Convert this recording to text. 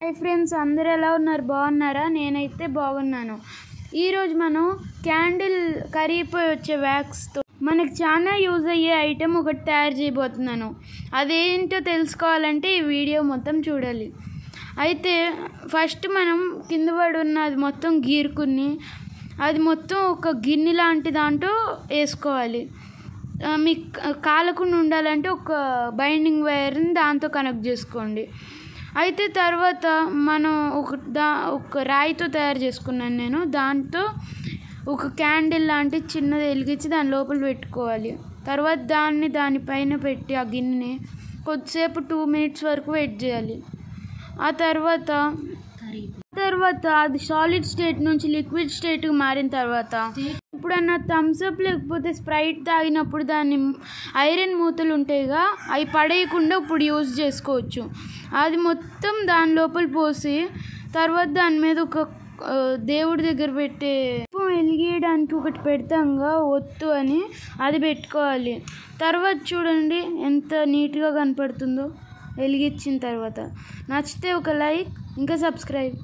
Hi friends, అందరూ ఎలా ఉన్నారు? బాగున్నారా? నేనైతే బాగున్నాను. ఈరోజు మనం క్యాండిల్ కరిగిపోయి వచ్చే వ్యాక్స్తో మనకు చాలా యూజ్ అయ్యే ఐటెం ఒకటి తయారు చేయబోతున్నాను. అదేంటో తెలుసుకోవాలంటే ఈ వీడియో మొత్తం చూడాలి. అయితే ఫస్ట్ మనం కింద పడి ఉన్నది మొత్తం గీరుకుని అది మొత్తం ఒక గిన్నె లాంటి దాంట్లో వేసుకోవాలి. మీకు కాలకుండా ఉండాలంటే ఒక బైండింగ్ వైర్ని దాంతో కనెక్ట్ చేసుకోండి. అయితే తర్వాత మనం ఒక రాయితో తయారు చేసుకున్నాను నేను. దాంతో ఒక క్యాండిల్ లాంటి చిన్నది వెలిగించి దాని లోపల పెట్టుకోవాలి. తర్వాత దానిపైన పెట్టి ఆ గిన్నెని కొద్దిసేపు 2 minutes వరకు వెయిట్ చేయాలి. ఆ తర్వాత అది సాలిడ్ స్టేట్ నుంచి లిక్విడ్ స్టేట్కి మారిన తర్వాత ఎప్పుడన్నా థమ్స్అప్ లేకపోతే స్ప్రైట్ తాగినప్పుడు దాన్ని ఐరన్ మూతలు ఉంటాయిగా, అవి పడేయకుండా ఇప్పుడు యూజ్ చేసుకోవచ్చు. అది మొత్తం దాని లోపల పోసి తర్వాత దాని మీద ఒక దేవుడి దగ్గర పెట్టే వెలిగేయడానికి ఒకటి పెడతాంగా ఒత్తు అని, అది పెట్టుకోవాలి. తర్వాత చూడండి ఎంత నీట్గా కనపడుతుందో వెలిగించిన తర్వాత. నచ్చితే ఒక లైక్, ఇంకా సబ్స్క్రైబ్.